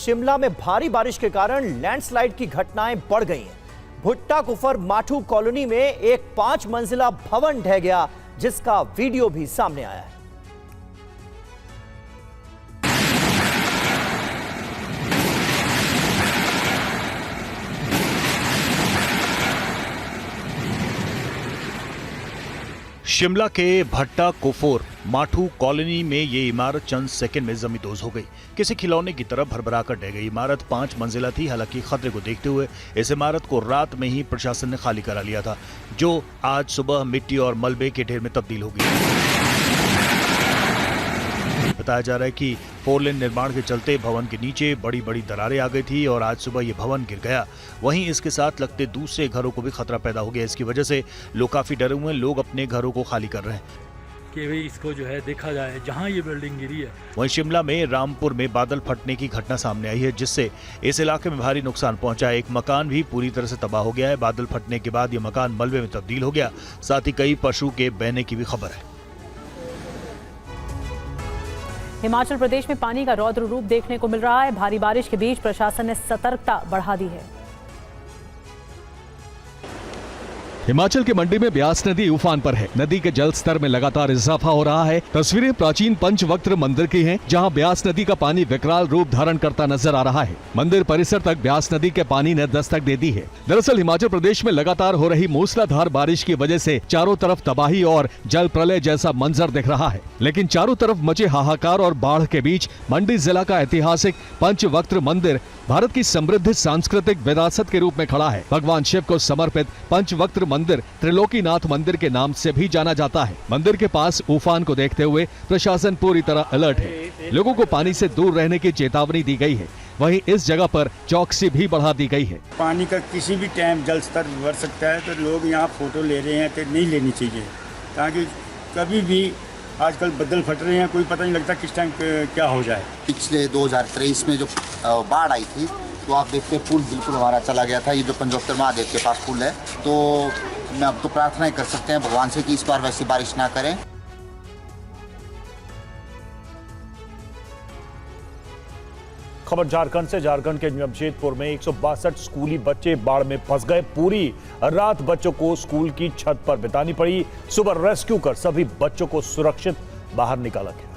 शिमला में भारी बारिश के कारण लैंडस्लाइड की घटनाएं बढ़ गई हैं। भुट्टा कुफर माठू कॉलोनी में एक 5 मंजिला भवन ढह गया, जिसका वीडियो भी सामने आया है। शिमला के भट्टा कुफर माठू कॉलोनी में ये इमारत चंद सेकंड में जमींदोज हो गई। किसी खिलौने की तरह भरभराकर ढह गई इमारत 5 मंजिला थी। हालांकि खतरे को देखते हुए इस इमारत को रात में ही प्रशासन ने खाली करा लिया था, जो आज सुबह मिट्टी और मलबे के ढेर में तब्दील हो गई। बताया जा रहा है कि 4 लेन निर्माण के चलते भवन के नीचे बड़ी बड़ी दरारें आ गई थी और आज सुबह ये भवन गिर गया। वहीं इसके साथ लगते दूसरे घरों को भी खतरा पैदा हो गया। इसकी वजह से लोग काफी डरे हुए हैं। लोग अपने घरों को खाली कर रहे हैं कि भाई इसको जो है देखा जाए जहां ये बिल्डिंग गिरी है। वहीं शिमला में रामपुर में बादल फटने की घटना सामने आई है, जिससे इस इलाके में भारी नुकसान पहुंचा है। एक मकान भी पूरी तरह से तबाह हो गया है। बादल फटने के बाद ये मकान मलबे में तब्दील हो गया। साथ ही कई पशु के बहने की भी खबर है। हिमाचल प्रदेश में पानी का रौद्र रूप देखने को मिल रहा है। भारी बारिश के बीच प्रशासन ने सतर्कता बढ़ा दी है। हिमाचल के मंडी में ब्यास नदी उफान पर है। नदी के जल स्तर में लगातार इजाफा हो रहा है। तस्वीरें प्राचीन पंचवक्त मंदिर की हैं, जहां ब्यास नदी का पानी विकराल रूप धारण करता नजर आ रहा है। मंदिर परिसर तक ब्यास नदी के पानी ने दस्तक दे दी है। दरअसल हिमाचल प्रदेश में लगातार हो रही मूसलाधार बारिश की वजह से चारों तरफ तबाही और जल प्रलय जैसा मंजर दिख रहा है। लेकिन चारों तरफ मचे हाहाकार और बाढ़ के बीच मंडी जिला का ऐतिहासिक पंचवक्त मंदिर भारत की समृद्ध सांस्कृतिक विरासत के रूप में खड़ा है। भगवान शिव को समर्पित पंचवक्त मंदिर त्रिलोकीनाथ मंदिर के नाम से भी जाना जाता है। मंदिर के पास उफान को देखते हुए प्रशासन पूरी तरह अलर्ट है। लोगों को पानी से दूर रहने की चेतावनी दी गई है। वहीं इस जगह पर चौकसी भी बढ़ा दी गई है। पानी का किसी भी टाइम जल स्तर बढ़ सकता है, तो लोग यहाँ फोटो ले रहे हैं तो नहीं लेनी चाहिए, ताकि कभी भी आजकल बदल फट रहे हैं, कोई पता नहीं लगता किस टाइम क्या हो जाए। पिछले 2023 में जो बाढ़ आई थी, तो आप देखते पुल बिल्कुल हमारा चला गया था। ये जो पंचवक्त महादेव के पास पुल है, तो मैं अब तो प्रार्थना कर सकते हैं भगवान से कि इस बार वैसी बारिश ना करें। खबर झारखंड से। झारखंड के जमशेदपुर में 162 स्कूली बच्चे बाढ़ में फंस गए। पूरी रात बच्चों को स्कूल की छत पर बितानी पड़ी। सुबह रेस्क्यू कर सभी बच्चों को सुरक्षित बाहर निकाला गया।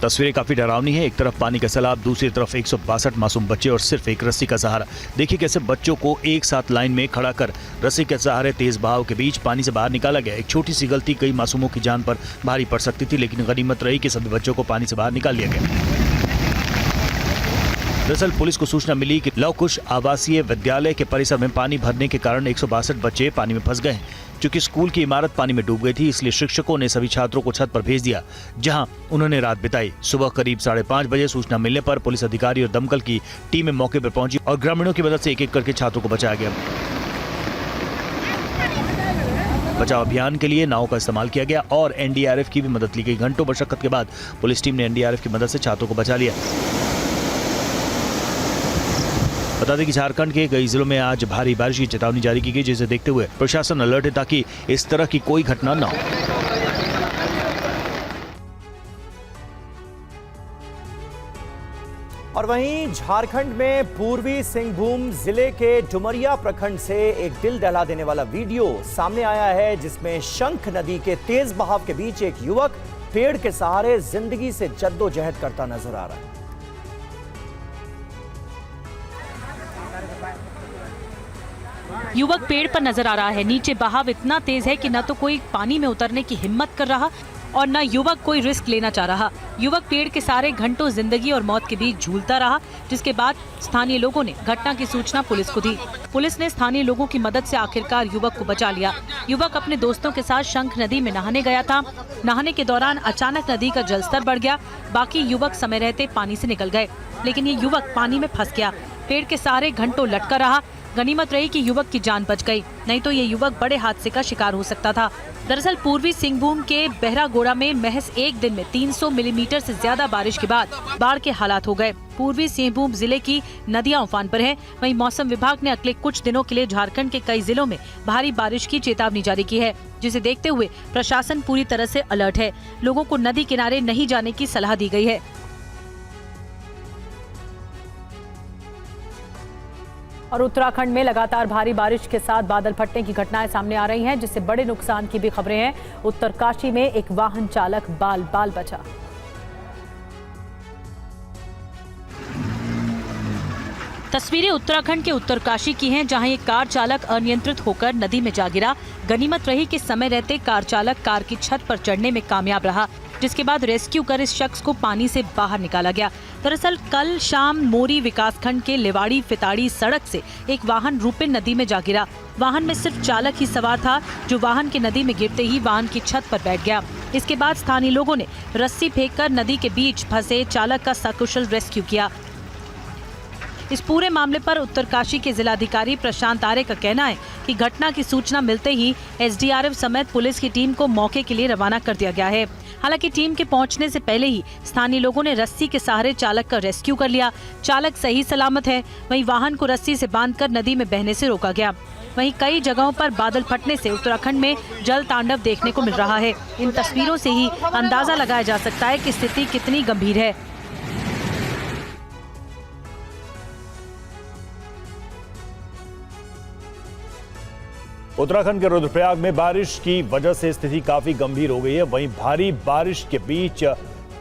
तस्वीरें काफी डरावनी है। एक तरफ पानी का सैलाब, दूसरी तरफ 162 मासूम बच्चे और सिर्फ एक रस्सी का सहारा। देखिए कैसे बच्चों को एक साथ लाइन में खड़ा कर रस्सी के सहारे तेज बहाव के बीच पानी से बाहर निकाला गया। एक छोटी सी गलती कई मासूमों की जान पर भारी पड़ सकती थी, लेकिन गनीमत रही कि सभी बच्चों को पानी से बाहर निकाल लिया गया। दरअसल पुलिस को सूचना मिली कि लवकुश आवासीय विद्यालय के परिसर में पानी भरने के कारण 162 बच्चे पानी में फंस गए हैं। चूंकि स्कूल की इमारत पानी में डूब गई थी, इसलिए शिक्षकों ने सभी छात्रों को छत पर भेज दिया, जहां उन्होंने रात बिताई। सुबह करीब 5:30 बजे सूचना मिलने पर पुलिस अधिकारी और दमकल की टीमें मौके पर पहुंची और ग्रामीणों की मदद से एक एक करके छात्रों को बचाया गया। बचाव अभियान के लिए नाव का इस्तेमाल किया गया और एनडीआरएफ की भी मदद ली गई। घंटों मशक्कत के बाद पुलिस टीम ने एनडीआरएफ की मदद से छात्रों को बचा लिया। बता दें कि झारखंड के कई जिलों में आज भारी बारिश की चेतावनी जारी की गई, जिसे देखते हुए प्रशासन अलर्ट है ताकि इस तरह की कोई घटना न हो। और वहीं झारखंड में पूर्वी सिंहभूम जिले के डुमरिया प्रखंड से एक दिल दहला देने वाला वीडियो सामने आया है, जिसमें शंख नदी के तेज बहाव के बीच एक युवक पेड़ के सहारे जिंदगी से जद्दोजहद करता नजर आ रहा है। युवक पेड़ पर नजर आ रहा है। नीचे बहाव इतना तेज है कि न तो कोई पानी में उतरने की हिम्मत कर रहा और न युवक कोई रिस्क लेना चाह रहा। युवक पेड़ के सहारे घंटों जिंदगी और मौत के बीच झूलता रहा, जिसके बाद स्थानीय लोगों ने घटना की सूचना पुलिस को दी। पुलिस ने स्थानीय लोगों की मदद से आखिरकार युवक को बचा लिया। युवक अपने दोस्तों के साथ शंख नदी में नहाने गया था। नहाने के दौरान अचानक नदी का जलस्तर बढ़ गया। बाकी युवक समय रहते पानी से निकल गए, लेकिन ये युवक पानी में फंस गया। पेड़ के सहारे घंटों लटका रहा। गनीमत रही कि युवक की जान बच गई, नहीं तो ये युवक बड़े हादसे का शिकार हो सकता था। दरअसल पूर्वी सिंहभूम के बहरागोड़ा में महज एक दिन में 300 मिलीमीटर से ज्यादा बारिश के बाद बाढ़ के हालात हो गए। पूर्वी सिंहभूम जिले की नदियां उफान पर हैं। वहीं मौसम विभाग ने अगले कुछ दिनों के लिए झारखंड के कई जिलों में भारी बारिश की चेतावनी जारी की है, जिसे देखते हुए प्रशासन पूरी तरह से अलर्ट है। लोगों को नदी किनारे नहीं जाने की सलाह दी गई है। और उत्तराखंड में लगातार भारी बारिश के साथ बादल फटने की घटनाएं सामने आ रही हैं, जिससे बड़े नुकसान की भी खबरें हैं। उत्तरकाशी में एक वाहन चालक बाल बाल बचा। तस्वीरें उत्तराखंड के उत्तरकाशी की हैं, जहां एक कार चालक अनियंत्रित होकर नदी में जा गिरा। गनीमत रही कि समय रहते कार चालक कार की छत पर चढ़ने में कामयाब रहा, जिसके बाद रेस्क्यू कर इस शख्स को पानी से बाहर निकाला गया। दरअसल कल शाम मोरी विकासखंड के लिवाड़ी फिताड़ी सड़क से एक वाहन रूपिन नदी में जा गिरा। वाहन में सिर्फ चालक ही सवार था, जो वाहन के नदी में गिरते ही वाहन की छत पर बैठ गया। इसके बाद स्थानीय लोगों ने रस्सी फेंककर नदी के बीच फंसे चालक का सकुशल रेस्क्यू किया। इस पूरे मामले पर उत्तरकाशी के जिलाधिकारी प्रशांत आर्य का कहना है कि घटना की सूचना मिलते ही एसडीआरएफ समेत पुलिस की टीम को मौके के लिए रवाना कर दिया गया है। हालांकि टीम के पहुंचने से पहले ही स्थानीय लोगों ने रस्सी के सहारे चालक का रेस्क्यू कर लिया। चालक सही सलामत है, वहीं वाहन को रस्सी से बांधकर नदी में बहने से रोका गया। वहीं कई जगहों पर बादल फटने से उत्तराखंड में जल तांडव देखने को मिल रहा है। इन तस्वीरों से ही अंदाजा लगाया जा सकता है कि स्थिति कितनी गंभीर है। उत्तराखंड के रुद्रप्रयाग में बारिश की वजह से स्थिति काफी गंभीर हो गई है। वहीं भारी बारिश के बीच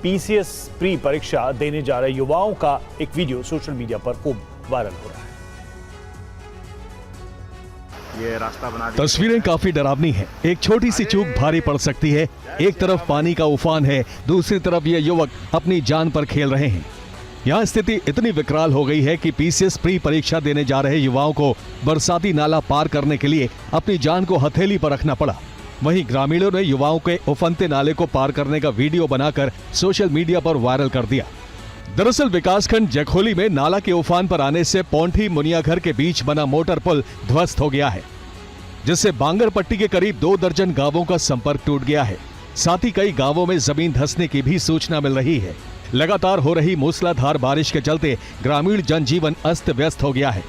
पीसीएस प्री परीक्षा देने जा रहे युवाओं का एक वीडियो सोशल मीडिया पर खूब वायरल हो रहा है। ये रास्ता बना तस्वीरें काफी डरावनी हैं। एक छोटी सी चूक भारी पड़ सकती है। एक तरफ पानी का उफान है, दूसरी तरफ ये युवक अपनी जान पर खेल रहे हैं। यहाँ स्थिति इतनी विकराल हो गई है कि पीसीएस प्री परीक्षा देने जा रहे युवाओं को बरसाती नाला पार करने के लिए अपनी जान को हथेली पर रखना पड़ा। वहीं ग्रामीणों ने युवाओं के उफनते नाले को पार करने का वीडियो बनाकर सोशल मीडिया पर वायरल कर दिया। दरअसल विकासखंड जखोली में नाला के उफान पर आने से पौंठी मुनियाघर के बीच बना मोटर पुल ध्वस्त हो गया है, जिससे बांगरपट्टी के करीब 2 दर्जन गांवों का संपर्क टूट गया है। साथ ही कई गांवों में जमीन धंसने की भी सूचना मिल रही है। लगातार हो रही मूसलाधार बारिश के चलते ग्रामीण जनजीवन अस्त व्यस्त हो गया है।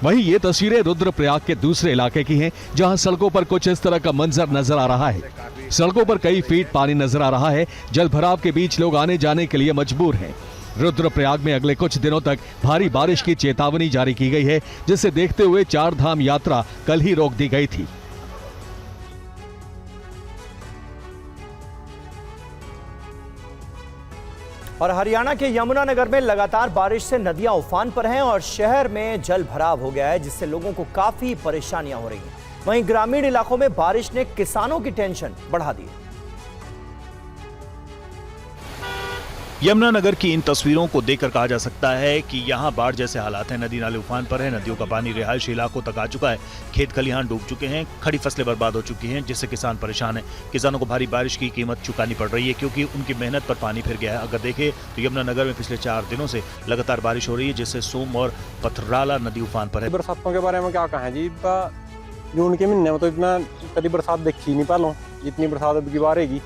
वहीं ये तस्वीरें रुद्रप्रयाग के दूसरे इलाके की हैं, जहां सड़कों पर कुछ इस तरह का मंजर नजर आ रहा है। सड़कों पर कई फीट पानी नजर आ रहा है। जल भराव के बीच लोग आने जाने के लिए मजबूर हैं। रुद्रप्रयाग में अगले कुछ दिनों तक भारी बारिश की चेतावनी जारी की गई है, जिसे देखते हुए 4 धाम यात्रा कल ही रोक दी गई थी। और हरियाणा के यमुनानगर में लगातार बारिश से नदियां उफान पर हैं और शहर में जल भराव हो गया है, जिससे लोगों को काफी परेशानियां हो रही हैं। वहीं ग्रामीण इलाकों में बारिश ने किसानों की टेंशन बढ़ा दी है। यमुनानगर की इन तस्वीरों को देखकर कहा जा सकता है कि यहाँ बाढ़ जैसे हालात हैं। नदी नाले उफान पर है, नदियों का पानी रिहायशी इलाकों तक आ चुका है। खेत खलिहान डूब चुके हैं, खड़ी फसलें बर्बाद हो चुकी हैं, जिससे किसान परेशान हैं। किसानों को भारी बारिश की कीमत चुकानी पड़ रही है, क्योंकि उनकी मेहनत पर पानी फिर गया है। अगर देखें तो यमुनानगर में पिछले 4 दिनों से लगातार बारिश हो रही है, जिससे सोम और पथराला नदी उफान पर है। बरसातों के बारे में क्या कहें जी, जून के महीने में तो इतना कभी बरसात देखी नहीं पालो, जितनी बरसात अब की बार रहेगी।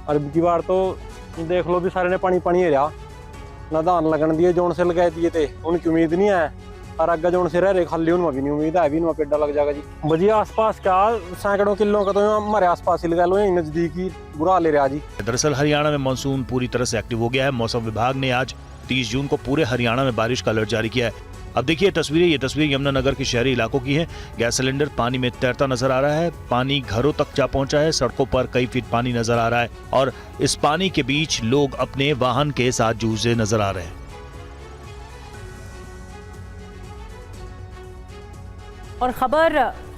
और अब की बार तो देख लो भी सारे ने पानी पानी रहा ना, धान लगन दिए जोन से लगा दिए थे, उनकी उम्मीद नहीं है। और अगर जोन से रह रहे खाली उनमें भी नहीं उम्मीद है, अभी उनमें पेड़ा लग जाएगा जी। बजी आसपास क्या सैकड़ों किलो का तो हमारे आसपास ही लगा लो, यही नजदीक ही बुरा ले रहा जी। दरअसल हरियाणा में मानसून पूरी तरह से एक्टिव हो गया है। मौसम विभाग ने आज 30 जून को पूरे हरियाणा में बारिश का अलर्ट जारी किया है। अब देखिए तस्वीरें, ये तस्वीर यमुनानगर के शहरी इलाकों की है। गैस सिलेंडर पानी में तैरता नजर आ रहा है, पानी घरों तक जा पहुंचा है, सड़कों पर कई फीट पानी नजर आ रहा है और इस पानी के बीच लोग अपने वाहन के साथ जूझे नजर आ रहे हैं। और खबर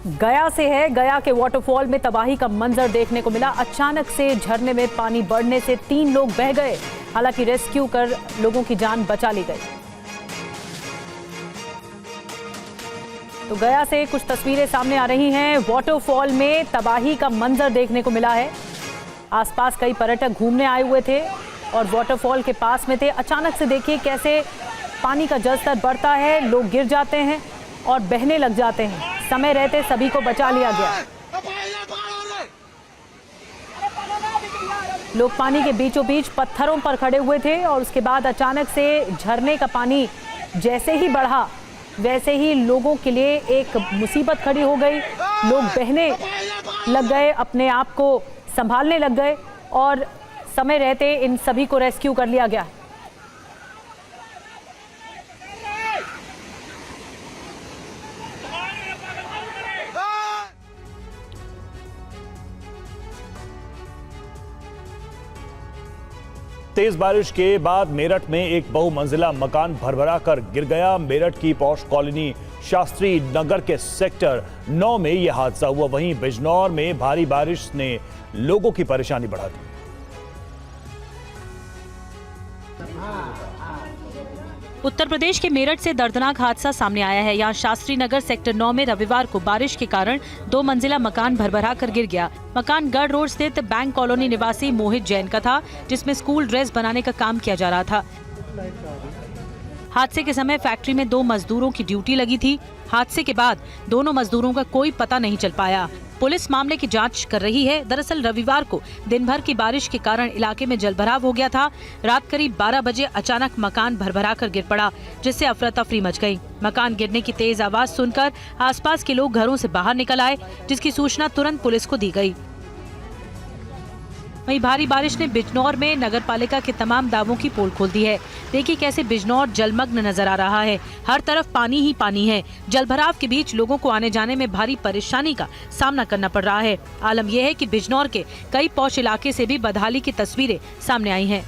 गया से है। गया के वाटरफॉल में तबाही का मंजर देखने को मिला। अचानक से झरने में पानी बढ़ने से 3 लोग बह गए। हालांकि रेस्क्यू कर लोगों की जान बचा ली गई। तो गया से कुछ तस्वीरें सामने आ रही हैं। वाटरफॉल में तबाही का मंजर देखने को मिला है। आसपास कई पर्यटक घूमने आए हुए थे और वाटरफॉल के पास में थे। अचानक से देखिए कैसे पानी का जलस्तर बढ़ता है, लोग गिर जाते हैं और बहने लग जाते हैं। समय रहते सभी को बचा लिया गया। लोग पानी के बीचों बीच पत्थरों पर खड़े हुए थे और उसके बाद अचानक से झरने का पानी जैसे ही बढ़ा, वैसे ही लोगों के लिए एक मुसीबत खड़ी हो गई। लोग बहने लग गए, अपने आप को संभालने लग गए और समय रहते इन सभी को रेस्क्यू कर लिया गया। तेज बारिश के बाद मेरठ में एक बहुमंजिला मकान भरभरा कर गिर गया। मेरठ की पॉश कॉलोनी शास्त्री नगर के सेक्टर 9 में यह हादसा हुआ। वहीं बिजनौर में भारी बारिश ने लोगों की परेशानी बढ़ा दी। उत्तर प्रदेश के मेरठ से दर्दनाक हादसा सामने आया है। यहाँ शास्त्री नगर सेक्टर 9 में रविवार को बारिश के कारण 2 मंजिला मकान भरभरा कर गिर गया। मकान गढ़ रोड स्थित बैंक कॉलोनी निवासी मोहित जैन का था, जिसमें स्कूल ड्रेस बनाने का काम किया जा रहा था। हादसे के समय फैक्ट्री में 2 मजदूरों की ड्यूटी लगी थी। हादसे के बाद दोनों मजदूरों का कोई पता नहीं चल पाया। पुलिस मामले की जांच कर रही है। दरअसल रविवार को दिन भर की बारिश के कारण इलाके में जलभराव हो गया था। रात करीब 12 बजे अचानक मकान भरभरा कर गिर पड़ा, जिससे अफरा तफरी मच गई। मकान गिरने की तेज आवाज सुनकर आसपास के लोग घरों से बाहर निकल आए, जिसकी सूचना तुरंत पुलिस को दी गई। वहीं भारी बारिश ने बिजनौर में नगर पालिका के तमाम दावों की पोल खोल दी है। देखिए कैसे बिजनौर जलमग्न नजर आ रहा है। हर तरफ पानी ही पानी है। जलभराव के बीच लोगों को आने जाने में भारी परेशानी का सामना करना पड़ रहा है। आलम यह है कि बिजनौर के कई पौष इलाके से भी बदहाली की तस्वीरें सामने आई हैं।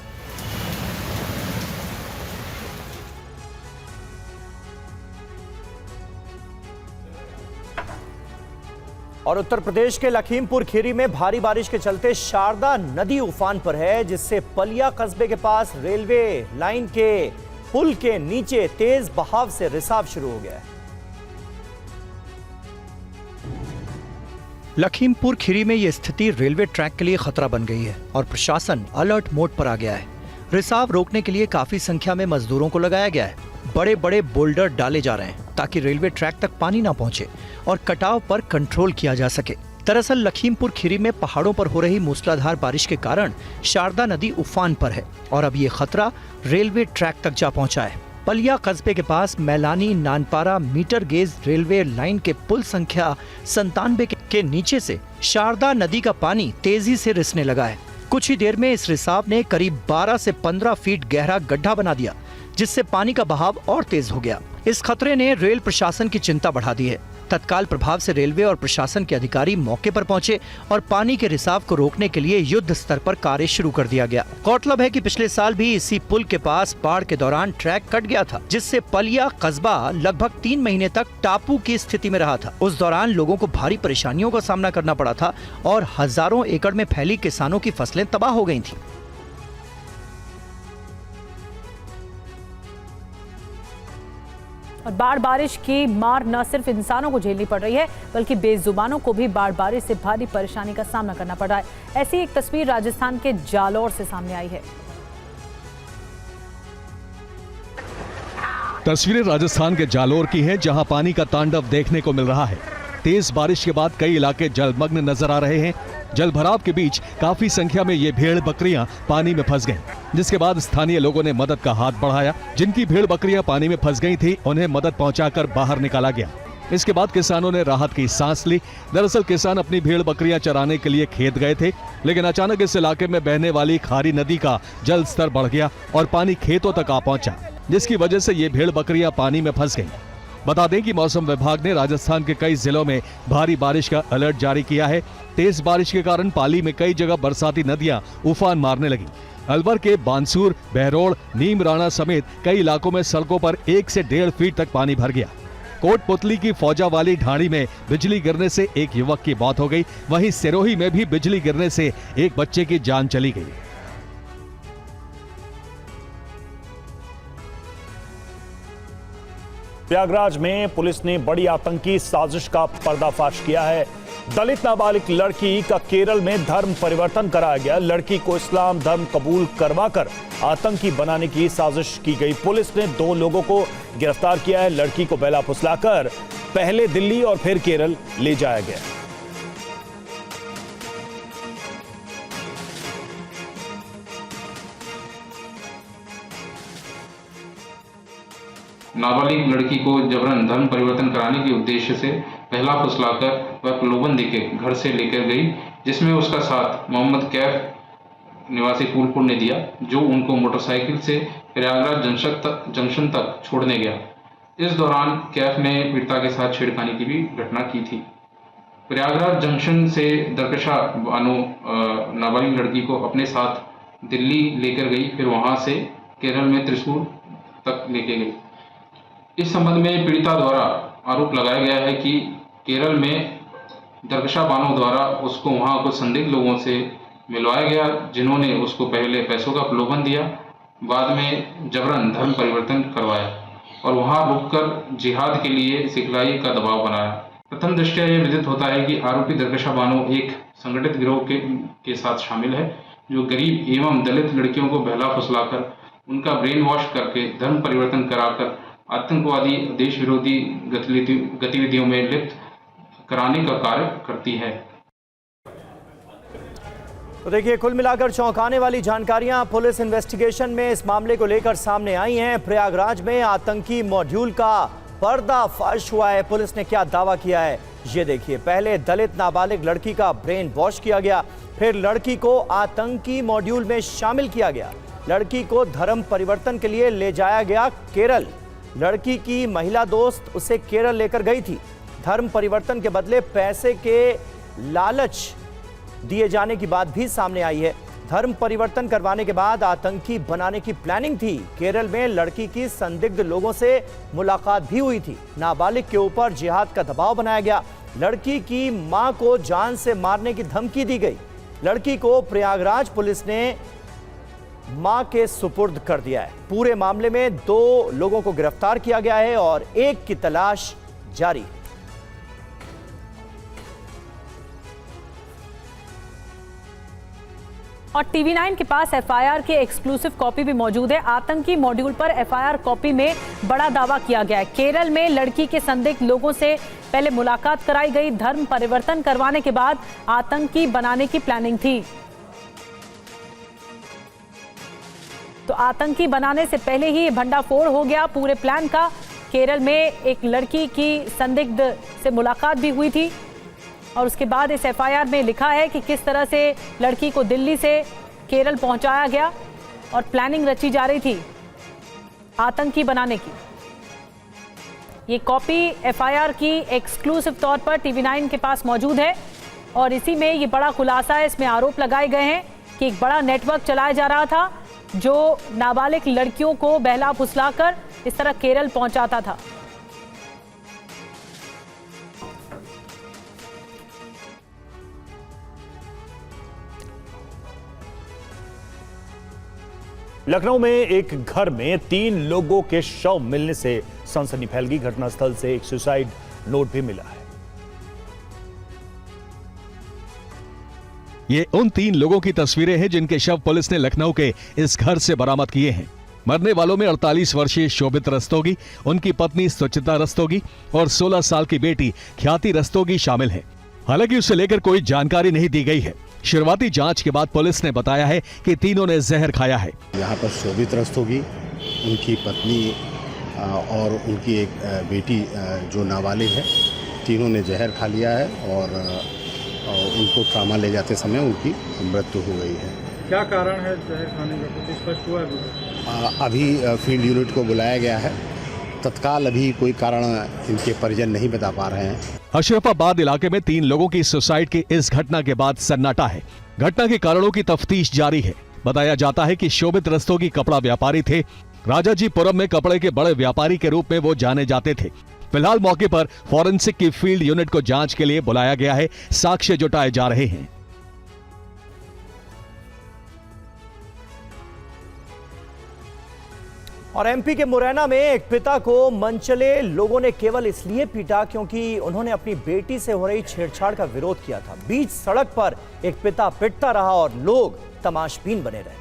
और उत्तर प्रदेश के लखीमपुर खीरी में भारी बारिश के चलते शारदा नदी उफान पर है, जिससे पलिया कस्बे के पास रेलवे लाइन के पुल के नीचे तेज बहाव से रिसाव शुरू हो गया है। लखीमपुर खीरी में यह स्थिति रेलवे ट्रैक के लिए खतरा बन गई है और प्रशासन अलर्ट मोड पर आ गया है। रिसाव रोकने के लिए काफी संख्या में मजदूरों को लगाया गया है। बड़े बड़े बोल्डर डाले जा रहे हैं ताकि रेलवे ट्रैक तक पानी ना पहुंचे और कटाव पर कंट्रोल किया जा सके। दरअसल लखीमपुर खीरी में पहाड़ों पर हो रही मूसलाधार बारिश के कारण शारदा नदी उफान पर है और अब ये खतरा रेलवे ट्रैक तक जा पहुंचा है। पलिया कस्बे के पास Mailani Nanpara metre gauge railway line के पुल संख्या 97 के नीचे से शारदा नदी का पानी तेजी से रिसने लगा है। कुछ ही देर में इस रिसाव ने करीब 12 से 15 फीट गहरा गड्ढा बना दिया, जिससे पानी का बहाव और तेज हो गया। इस खतरे ने रेल प्रशासन की चिंता बढ़ा दी है। तत्काल प्रभाव से रेलवे और प्रशासन के अधिकारी मौके पर पहुंचे और पानी के रिसाव को रोकने के लिए युद्ध स्तर पर कार्य शुरू कर दिया गया। गौरतलब है कि पिछले साल भी इसी पुल के पास बाढ़ के दौरान ट्रैक कट गया था, जिससे पलिया कस्बा लगभग 3 महीने तक टापू की स्थिति में रहा था। उस दौरान लोगों को भारी परेशानियों का सामना करना पड़ा था और हजारों एकड़ में फैली किसानों की फसलें तबाह हो गई थी। और बाढ़ बारिश की मार न सिर्फ इंसानों को झेलनी पड़ रही है, बल्कि बेजुबानों को भी बाढ़ बारिश से भारी परेशानी का सामना करना पड़ रहा है। ऐसी एक तस्वीर राजस्थान के जालौर से सामने आई है। तस्वीरें राजस्थान के जालौर की हैं, जहां पानी का तांडव देखने को मिल रहा है। तेज बारिश के बाद कई इलाके जलमग्न नजर आ रहे हैं। जलभराव के बीच काफी संख्या में ये भेड़ बकरियां पानी में फंस गईं, जिसके बाद स्थानीय लोगों ने मदद का हाथ बढ़ाया। जिनकी भेड़ बकरियां पानी में फंस गई थी, उन्हें मदद पहुंचाकर बाहर निकाला गया। इसके बाद किसानों ने राहत की सांस ली। दरअसल किसान अपनी भेड़ बकरियां चराने के लिए खेत गए थे, लेकिन अचानक इस इलाके में बहने वाली खारी नदी का जल स्तर बढ़ गया और पानी खेतों तक आ पहुंचा, जिसकी वजह से ये भेड़ बकरियां पानी में फंस गईं। बता दें कि मौसम विभाग ने राजस्थान के कई जिलों में भारी बारिश का अलर्ट जारी किया है। तेज बारिश के कारण पाली में कई जगह बरसाती नदियां उफान मारने लगी। अलवर के बानसूर, बहरोड़, नीमराणा समेत कई इलाकों में सड़कों पर 1 से 1.5 फीट तक पानी भर गया। कोटपुतली की फौजा वाली ढाणी में बिजली गिरने से एक युवक की मौत हो गई। वहीं सिरोही में भी बिजली गिरने से एक बच्चे की जान चली गई। प्रयागराज में पुलिस ने बड़ी आतंकी साजिश का पर्दाफाश किया है। दलित नाबालिग लड़की का केरल में धर्म परिवर्तन कराया गया। लड़की को इस्लाम धर्म कबूल करवाकर आतंकी बनाने की साजिश की गई। पुलिस ने 2 लोगों को गिरफ्तार किया है। लड़की को बहला फुसलाकर पहले दिल्ली और फिर केरल ले जाया गया। नाबालिग लड़की को जबरन धर्म परिवर्तन कराने के उद्देश्य से पहला फुसलाकर वह प्रलोभन देके घर से लेकर गई, जिसमें उसका साथ मोहम्मद कैफ निवासी फूलपुर ने दिया, जो उनको मोटरसाइकिल से प्रयागराज जंक्शन तक छोड़ने गया। इस दौरान कैफ ने पीड़िता के साथ छेड़खानी की भी घटना की थी। प्रयागराज जंक्शन से दरकशा बानो नाबालिग लड़की को अपने साथ दिल्ली लेकर गई, फिर वहां से केरल में त्रिशूर तक लेके गई। इस संबंध में पीड़िता द्वारा आरोप लगाया गया है कि केरल में दरकशा बानो द्वारा उसको वहां कुछ संदिग्ध लोगों से मिलवाया गया, जिन्होंने उसको पहले पैसों का प्रलोभन दिया, बाद में जबरन धर्म परिवर्तन करवाया और वहां रुककर जिहाद के लिए सिखलाई का दबाव बनाया। प्रथम दृष्टया यह विदित होता है कि आरोपी दरकशा बानो एक संगठित गिरोह के साथ शामिल है, जो गरीब एवं दलित लड़कियों को बहला फुसलाकर उनका ब्रेन वॉश करके धर्म परिवर्तन कराकर आतंकवादी देश विरोधी गतिविधियों में लिप्त कराने का कार्य करती है। तो देखिए, कुल मिलाकर चौंकाने वाली जानकारियां पुलिस इन्वेस्टिगेशन में इस मामले को लेकर सामने आई हैं। प्रयागराज में आतंकी मॉड्यूल का पर्दाफाश हुआ है। पुलिस ने क्या दावा किया है ये देखिए। पहले दलित नाबालिग लड़की का ब्रेन वॉश किया गया, फिर लड़की को आतंकी मॉड्यूल में शामिल किया गया, लड़की को धर्म परिवर्तन के लिए ले जाया गया केरल। लड़की की महिला दोस्त उसे केरल लेकर गई थी। धर्म परिवर्तन के बदले पैसे के लालच दिए जाने की बात भी सामने आई है। धर्म परिवर्तन करवाने के बाद आतंकी बनाने की प्लानिंग थी। केरल में लड़की की संदिग्ध लोगों से मुलाकात भी हुई थी। नाबालिग के ऊपर जिहाद का दबाव बनाया गया। लड़की की मां को जान से मारने की धमकी दी गई। लड़की को प्रयागराज पुलिस ने मां के सुपुर्द कर दिया है। पूरे मामले में 2 लोगों को गिरफ्तार किया गया है और एक की तलाश जारी है। और TV9 के पास FIR की एक्सक्लूसिव कॉपी भी मौजूद है। आतंकी मॉड्यूल पर FIR कॉपी में बड़ा दावा किया गया है। केरल में लड़की के संदिग्ध लोगों से पहले मुलाकात कराई गई। धर्म परिवर्तन करवाने के बाद आतंकी बनाने की प्लानिंग थी। तो आतंकी बनाने से पहले ही भंडाफोड़ हो गया पूरे प्लान का। केरल में एक लड़की की संदिग्ध से मुलाकात भी हुई थी और उसके बाद इस FIR में लिखा है कि किस तरह से लड़की को दिल्ली से केरल पहुंचाया गया और प्लानिंग रची जा रही थी आतंकी बनाने की। ये कॉपी FIR की एक्सक्लूसिव तौर पर TV9 के पास मौजूद है और इसी में ये बड़ा खुलासा है। इसमें आरोप लगाए गए हैं कि एक बड़ा नेटवर्क चलाया जा रहा था जो नाबालिग लड़कियों को बहला फुसलाकर इस तरह केरल पहुंचाता था। लखनऊ में एक घर में 3 लोगों के शव मिलने से सनसनी फैल गई। घटनास्थल से एक सुसाइड नोट भी मिला है। ये उन 3 लोगों की तस्वीरें हैं जिनके शव पुलिस ने लखनऊ के इस घर से बरामद किए हैं। मरने वालों में 48 वर्षीय शोभित रस्तोगी, उनकी पत्नी सुचिता रस्तोगी और 16 साल की बेटी ख्याति रस्तोगी शामिल है। हालांकि उसे लेकर कोई जानकारी नहीं दी गई है। शुरुआती जांच के बाद पुलिस ने बताया है कि तीनों ने जहर खाया है। यहाँ पर शोभित रस्तोगी, उनकी पत्नी और उनकी एक बेटी जो नाबालिग है, तीनों ने जहर खा लिया है और उनको ट्रामा ले जाते समय उनकी मृत्यु हो गई है। क्या कारण है जहर खाने का, कुछ स्पष्ट हुआ अभी फील्ड यूनिट को बुलाया गया है। तत्काल अभी कोई कारण इनके परिजन नहीं बता पा रहे हैं। अशरफाबाद इलाके में 3 लोगों की सुसाइड की इस घटना के बाद सन्नाटा है। घटना के कारणों की तफ्तीश जारी है। बताया जाता है कि शोभित रस्तोगी कपड़ा व्यापारी थे। राजाजीपुरम में कपड़े के बड़े व्यापारी के रूप में वो जाने जाते थे। फिलहाल मौके पर फॉरेंसिक की फील्ड यूनिट को जांच के लिए बुलाया गया है। साक्ष्य जुटाए जा रहे हैं। और MP के मुरैना में एक पिता को मनचले लोगों ने केवल इसलिए पीटा क्योंकि उन्होंने अपनी बेटी से हो रही छेड़छाड़ का विरोध किया था। बीच सड़क पर एक पिता पिटता रहा और लोग तमाशबीन बने रहे।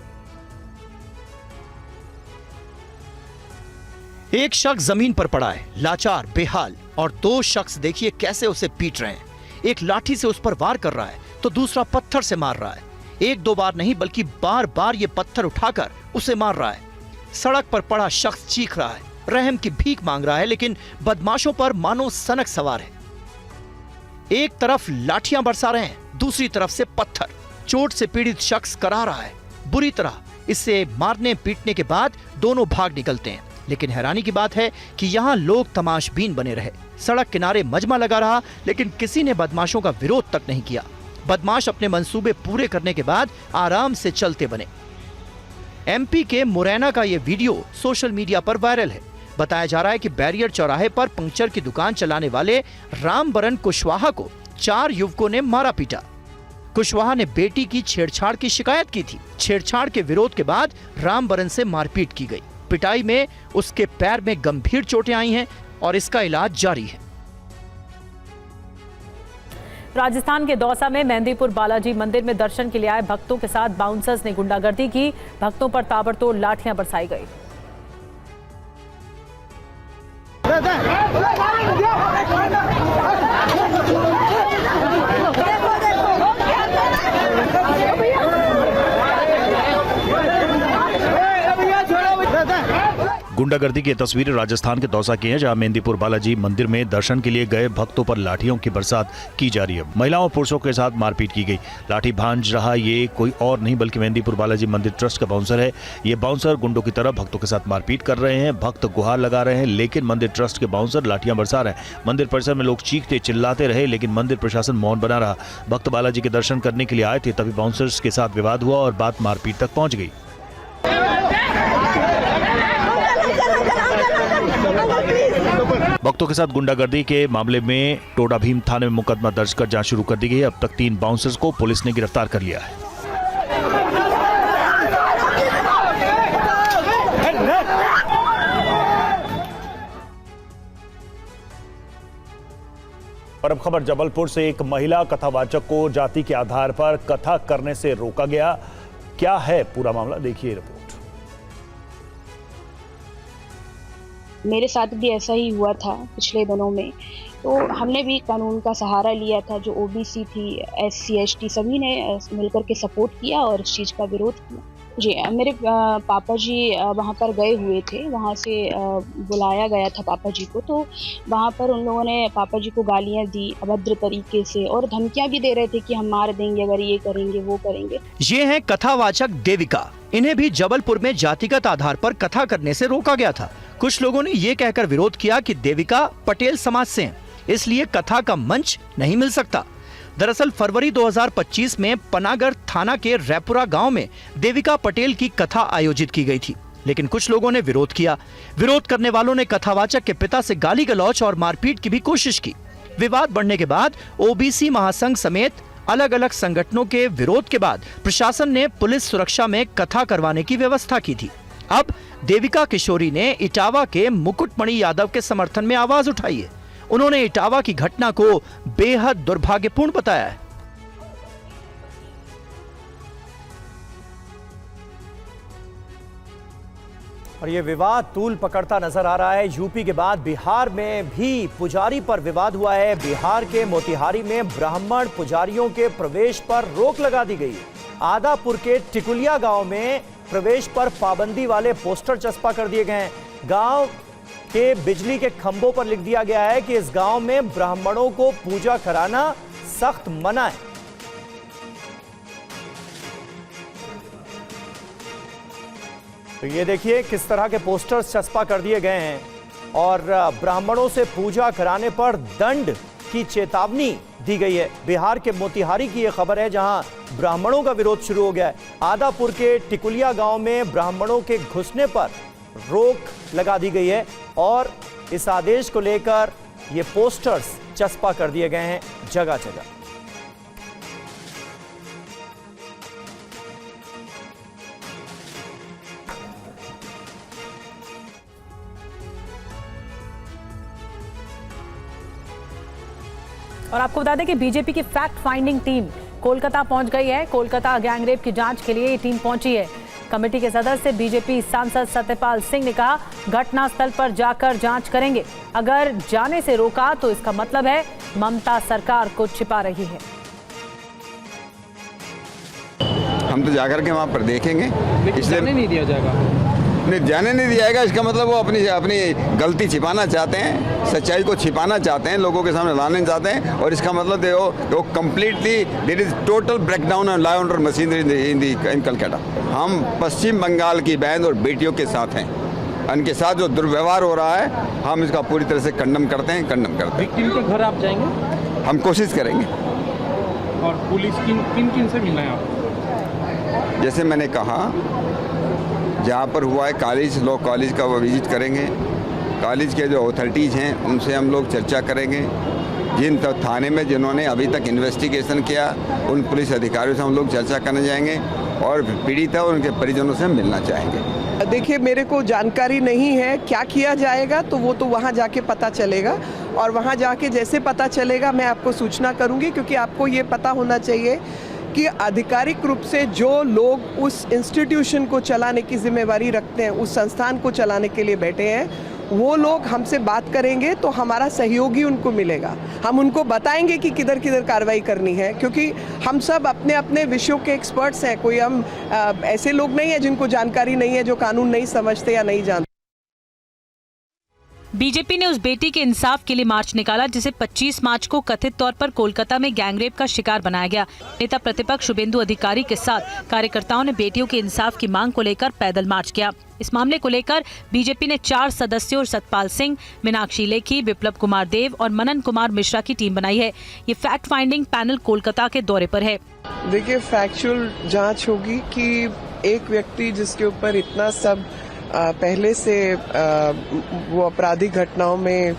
एक शख्स जमीन पर पड़ा है, लाचार, बेहाल, और 2 शख्स देखिए कैसे उसे पीट रहे हैं। एक लाठी से उस पर वार कर रहा है तो दूसरा पत्थर से मार रहा है। 1-2 बार नहीं बल्कि बार-बार ये पत्थर उठाकर उसे मार रहा है। सड़क पर पड़ा शख्स चीख रहा है, रहम की भीख मांग रहा है, लेकिन बदमाशों पर मानो सनक सवार है। एक तरफ लाठियां बरसा रहे हैं, दूसरी तरफ से पत्थर। चोट से पीड़ित शख्स करा रहा है बुरी तरह। इससे मारने पीटने के बाद दोनों भाग निकलते हैं। लेकिन हैरानी की बात है कि यहां लोग तमाशबीन बने रहे। सड़क किनारे मजमा लगा रहा, लेकिन किसी ने बदमाशों का विरोध तक नहीं किया। बदमाश अपने मंसूबे पूरे करने के बाद आराम से चलते बने। एमपी के मुरैना का ये वीडियो सोशल मीडिया पर वायरल है। बताया जा रहा है कि बैरियर चौराहे पर पंक्चर की दुकान चलाने वाले रामबरन कुशवाहा को 4 युवकों ने मारा पीटा। कुशवाहा ने बेटी की छेड़छाड़ की शिकायत की थी। छेड़छाड़ के विरोध के बाद रामबरन से मारपीट की गई। पिटाई में उसके पैर में गंभीर चोटें आई हैं और इसका इलाज जारी है। राजस्थान के दौसा में मेहंदीपुर बालाजी मंदिर में दर्शन के लिए आए भक्तों के साथ बाउंसर्स ने गुंडागर्दी की। भक्तों पर ताबड़तोड़ लाठियां बरसाई गई। गुंडागर्दी की तस्वीरें राजस्थान के दौसा की हैं, जहां मेहंदीपुर बालाजी मंदिर में दर्शन के लिए गए भक्तों पर लाठियों की बरसात की जा रही है। महिलाओं और पुरुषों के साथ मारपीट की गई। लाठी भांज रहा ये कोई और नहीं बल्कि मेहंदीपुर बालाजी मंदिर ट्रस्ट का बाउंसर है। ये बाउंसर गुंडों की तरह भक्तों के साथ मारपीट कर रहे हैं। भक्त गुहार लगा रहे हैं, लेकिन मंदिर ट्रस्ट के बाउंसर लाठियां बरसा रहे हैं। मंदिर परिसर में लोग चीखते चिल्लाते रहे, लेकिन मंदिर प्रशासन मौन बना रहा। भक्त बालाजी के दर्शन करने के लिए आए थे, तभी बाउंसर्स के साथ विवाद हुआ और बात मारपीट तक पहुंच गई। भक्तों के साथ गुंडागर्दी के मामले में टोडा भीम थाने में मुकदमा दर्ज कर जांच शुरू कर दी गई है। अब तक 3 बाउंसर्स को पुलिस ने गिरफ्तार कर लिया है। और अब खबर जबलपुर से। एक महिला कथावाचक को जाति के आधार पर कथा करने से रोका गया। क्या है पूरा मामला, देखिए रिपोर्ट। मेरे साथ भी ऐसा ही हुआ था पिछले दिनों में, तो हमने भी कानून का सहारा लिया था। जो ओबीसी थी, SC ST सभी ने मिलकर के सपोर्ट किया और इस चीज़ का विरोध किया। जी, मेरे पापा जी वहाँ पर गए हुए थे, वहाँ से बुलाया गया था पापा जी को। तो वहाँ पर उन लोगों ने पापा जी को गालियाँ दी अभद्र तरीके से और धमकियाँ भी दे रहे थे कि हम मार देंगे अगर ये करेंगे वो करेंगे। ये हैं कथावाचक देविका। इन्हें भी जबलपुर में जातिगत आधार पर कथा करने से रोका गया था। कुछ लोगों ने ये कहकर विरोध किया कि देविका पटेल समाज से हैं, इसलिए कथा का मंच नहीं मिल सकता। दरअसल फरवरी 2025 में पनागर थाना के रैपुरा गांव में देविका पटेल की कथा आयोजित की गई थी, लेकिन कुछ लोगों ने विरोध किया। विरोध करने वालों ने कथावाचक के पिता से गाली गलौच और मारपीट की भी कोशिश की। विवाद बढ़ने के बाद ओबीसी महासंघ समेत अलग अलग संगठनों के विरोध के बाद प्रशासन ने पुलिस सुरक्षा में कथा करवाने की व्यवस्था की थी। अब देविका किशोरी ने इटावा के मुकुटमणि यादव के समर्थन में आवाज उठाई है। उन्होंने इटावा की घटना को बेहद दुर्भाग्यपूर्ण बताया है। और ये विवाद तूल पकड़ता नजर आ रहा है। यूपी के बाद बिहार में भी पुजारी पर विवाद हुआ है। बिहार के मोतिहारी में ब्राह्मण पुजारियों के प्रवेश पर रोक लगा दी गई। आदापुर के टिकुलिया गांव में प्रवेश पर पाबंदी वाले पोस्टर चस्पा कर दिए गए हैं। गांव के बिजली के खंभों पर लिख दिया गया है कि इस गांव में ब्राह्मणों को पूजा कराना सख्त मना है। तो ये देखिए किस तरह के पोस्टर्स चस्पा कर दिए गए हैं और ब्राह्मणों से पूजा कराने पर दंड की चेतावनी दी गई है। बिहार के मोतिहारी की यह खबर है, जहां ब्राह्मणों का विरोध शुरू हो गया है। आदापुर के टिकुलिया गांव में ब्राह्मणों के घुसने पर रोक लगा दी गई है और इस आदेश को लेकर ये पोस्टर्स चस्पा कर दिए गए हैं जगह जगह। और आपको बता दें कि बीजेपी की फैक्ट फाइंडिंग टीम कोलकाता पहुंच गई है। कोलकाता गैंगरेप की जांच के लिए ये टीम पहुंची है। कमेटी के सदस्य बीजेपी सांसद सत्यपाल सिंह ने कहा, घटनास्थल पर जाकर जांच करेंगे। अगर जाने से रोका तो इसका मतलब है ममता सरकार को छिपा रही है। हम तो जाकर के वहाँ पर देखेंगे, इसलिए नहीं दिया जाएगा। नहीं, जाने नहीं दिया जाएगा। इसका मतलब वो अपनी गलती छिपाना चाहते हैं, सच्चाई को छिपाना चाहते हैं, लोगों के सामने लाने चाहते हैं। और इसका मतलब देखो completely there is total breakdown on law and order machinery in Calcutta. हम पश्चिम बंगाल की बहन और बेटियों के साथ हैं। उनके साथ जो दुर्व्यवहार हो रहा है, हम इसका पूरी तरह से कंडम करते हैं। विक्टिम के घर आप जाएंगे? हम कोशिश करेंगे। और पुलिस किन से मिलना है आपको? जैसे मैंने कहा जहाँ पर हुआ है कॉलेज, लॉ कॉलेज का वो विजिट करेंगे। कॉलेज के जो अथॉरिटीज़ हैं उनसे हम लोग चर्चा करेंगे। जिन थाने में जिन्होंने अभी तक इन्वेस्टिगेशन किया उन पुलिस अधिकारियों से हम लोग चर्चा करने जाएंगे और पीड़ित और उनके परिजनों से मिलना चाहेंगे। देखिए, मेरे को जानकारी नहीं है क्या किया जाएगा, तो वो तो वहाँ जाके पता चलेगा और वहाँ जाके जैसे पता चलेगा मैं आपको सूचना करूँगी, क्योंकि आपको ये पता होना चाहिए कि आधिकारिक रूप से जो लोग उस इंस्टीट्यूशन को चलाने की जिम्मेवारी रखते हैं, उस संस्थान को चलाने के लिए बैठे हैं, वो लोग हमसे बात करेंगे तो हमारा सहयोगी उनको मिलेगा। हम उनको बताएंगे कि किधर किधर कार्रवाई करनी है, क्योंकि हम सब अपने अपने विषयों के एक्सपर्ट्स हैं। कोई हम ऐसे लोग नहीं है जिनको जानकारी नहीं है, जो कानून नहीं समझते या नहीं जानते। बीजेपी ने उस बेटी के इंसाफ के लिए मार्च निकाला जिसे 25 मार्च को कथित तौर पर कोलकाता में गैंगरेप का शिकार बनाया गया। नेता प्रतिपक्ष शुभेंदु अधिकारी के साथ कार्यकर्ताओं ने बेटियों के इंसाफ की मांग को लेकर पैदल मार्च किया। इस मामले को लेकर बीजेपी ने 4 सदस्यों सतपाल सिंह, मीनाक्षी लेखी, विप्लव कुमार देव और मनन कुमार मिश्रा की टीम बनाई है। ये फैक्ट फाइंडिंग पैनल कोलकाता के दौरे पर है। देखिए, फैक्चुअल जाँच होगी कि एक व्यक्ति जिसके ऊपर इतना सब पहले से वो आपराधिक घटनाओं में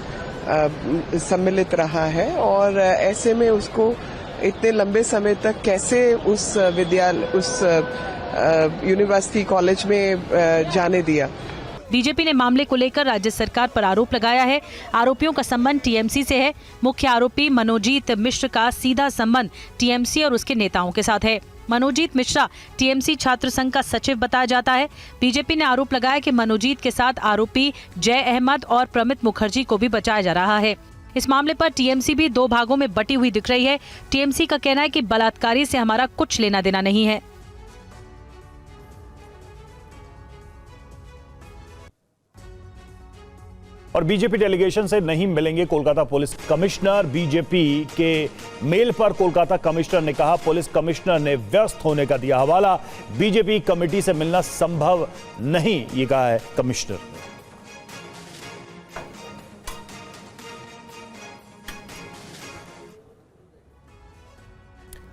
सम्मिलित रहा है और ऐसे में उसको इतने लंबे समय तक कैसे उस यूनिवर्सिटी कॉलेज में जाने दिया। बीजेपी ने मामले को लेकर राज्य सरकार पर आरोप लगाया है। आरोपियों का संबंध टीएमसी से है। मुख्य आरोपी मनोजीत मिश्र का सीधा संबंध टीएमसी और उसके नेताओं के साथ है। मनोजीत मिश्रा टीएमसी छात्र संघ का सचिव बताया जाता है। बीजेपी ने आरोप लगाया कि मनोजीत के साथ आरोपी जय अहमद और प्रमित मुखर्जी को भी बचाया जा रहा है। इस मामले पर टीएमसी भी 2 भागों में बटी हुई दिख रही है। टीएमसी का कहना है कि बलात्कारी से हमारा कुछ लेना देना नहीं है। और बीजेपी डेलीगेशन से नहीं मिलेंगे कोलकाता पुलिस कमिश्नर। बीजेपी के मेल पर कोलकाता कमिश्नर ने कहा, पुलिस कमिश्नर ने व्यस्त होने का दिया हवाला। बीजेपी कमेटी से मिलना संभव नहीं, ये कहा है कमिश्नर।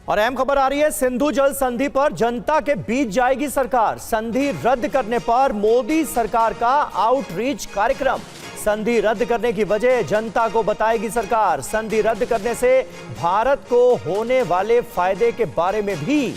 और अहम खबर आ रही है, सिंधु जल संधि पर जनता के बीच जाएगी सरकार। संधि रद्द करने पर मोदी सरकार का आउटरीच कार्यक्रम। संधि रद्द करने की वजह जनता को बताएगी सरकार। संधि रद्द करने से भारत को होने वाले फायदे के बारे में भी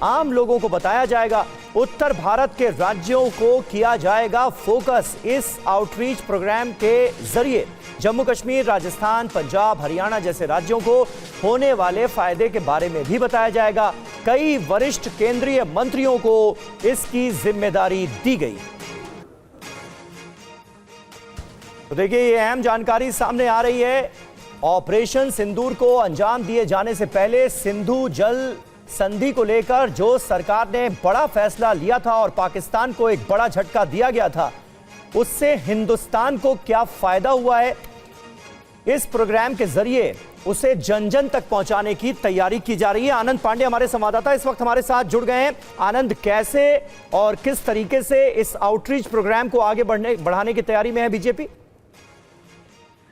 आम लोगों को बताया जाएगा। उत्तर भारत के राज्यों को किया जाएगा फोकस। इस आउटरीच प्रोग्राम के जरिए जम्मू कश्मीर, राजस्थान, पंजाब, हरियाणा जैसे राज्यों को होने वाले फायदे के बारे में भी बताया जाएगा। कई वरिष्ठ केंद्रीय मंत्रियों को इसकी जिम्मेदारी दी गई। तो देखिए, ये अहम जानकारी सामने आ रही है। ऑपरेशन सिंदूर को अंजाम दिए जाने से पहले सिंधु जल संधि को लेकर जो सरकार ने बड़ा फैसला लिया था और पाकिस्तान को एक बड़ा झटका दिया गया था, उससे हिंदुस्तान को क्या फायदा हुआ है, इस प्रोग्राम के जरिए उसे जन जन तक पहुंचाने की तैयारी की जा रही है। आनंद पांडे हमारे संवाददाता इस वक्त हमारे साथ जुड़ गए हैं। आनंद, कैसे और किस तरीके से इस आउटरीच प्रोग्राम को आगे बढ़ाने की तैयारी में है बीजेपी?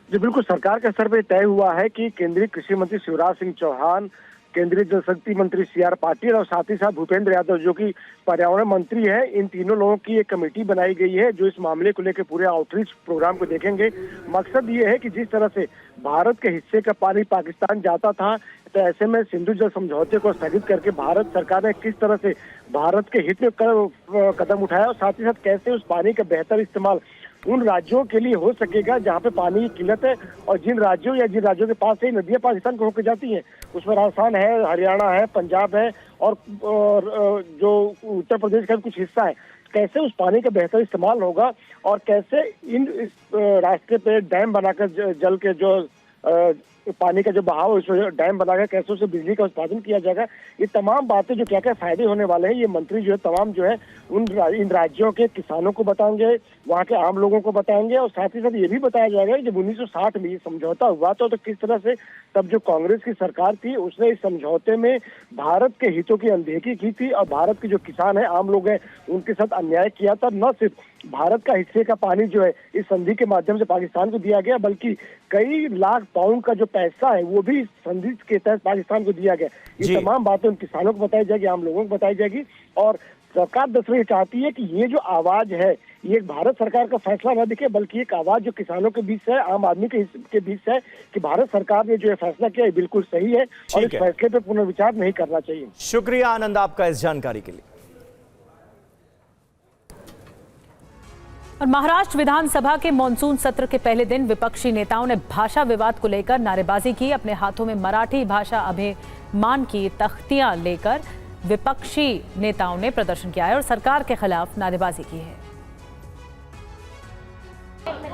जी बिल्कुल, सरकार के स्तर पर तय हुआ है कि केंद्रीय कृषि मंत्री शिवराज सिंह चौहान, केंद्रीय जल शक्ति मंत्री CR पाटिल और साथ ही साथ भूपेंद्र यादव जो कि पर्यावरण मंत्री है, इन तीनों लोगों की एक कमेटी बनाई गई है जो इस मामले को लेकर पूरे आउटरीच प्रोग्राम को देखेंगे। मकसद ये है कि जिस तरह से भारत के हिस्से का पानी पाकिस्तान जाता था, तो ऐसे में सिंधु जल समझौते को स्थगित करके भारत सरकार ने किस तरह से भारत के हित में कदम उठाया और साथ ही साथ कैसे उस पानी का बेहतर इस्तेमाल उन राज्यों के लिए हो सकेगा जहां पे पानी की किल्लत है और जिन राज्यों के पास से नदियां पाकिस्तान को होकर जाती हैं, उसमें राजस्थान है, हरियाणा है, पंजाब है और जो उत्तर प्रदेश का कुछ हिस्सा है, कैसे उस पानी का बेहतर इस्तेमाल होगा और कैसे इस रास्ते पे डैम बनाकर जल के जो पानी का जो बहाव है डैम बनाकर कैसे उसे बिजली का उत्पादन किया जाएगा, ये तमाम बातें जो क्या क्या फायदे होने वाले हैं, ये मंत्री जो है तमाम जो है इन राज्यों के किसानों को बताएंगे, वहाँ के आम लोगों को बताएंगे और साथ ही साथ ये भी बताया जाएगा कि जब 1960 में ये समझौता हुआ तो किस तरह से तब जो कांग्रेस की सरकार थी उसने इस समझौते में भारत के हितों की अनदेखी की थी और भारत के जो किसान है, आम लोग हैं, उनके साथ अन्याय किया था। न सिर्फ भारत का हिस्से का पानी जो है इस संधि के माध्यम से पाकिस्तान को दिया गया, बल्कि कई लाख पाउंड का जो पैसा है वो भी संधि के तहत पाकिस्तान को दिया गया। ये तमाम बातें उन किसानों को बताई जाएगी, आम लोगों को बताई जाएगी और सरकार दरअसल ये चाहती है कि ये जो आवाज है ये भारत सरकार का फैसला न दिखे, बल्कि एक आवाज जो किसानों के बीच से है, आम आदमी के बीच से है कि भारत सरकार ने जो ये फैसला किया है बिल्कुल सही है और इस फैसले पे पुनर्विचार नहीं करना चाहिए। शुक्रिया आनंद आपका इस जानकारी के लिए। और महाराष्ट्र विधानसभा के मॉनसून सत्र के पहले दिन विपक्षी नेताओं ने भाषा विवाद को लेकर नारेबाजी की। अपने हाथों में मराठी भाषा अभिमान की तख्तियां लेकर विपक्षी नेताओं ने प्रदर्शन किया है और सरकार के खिलाफ नारेबाजी की है।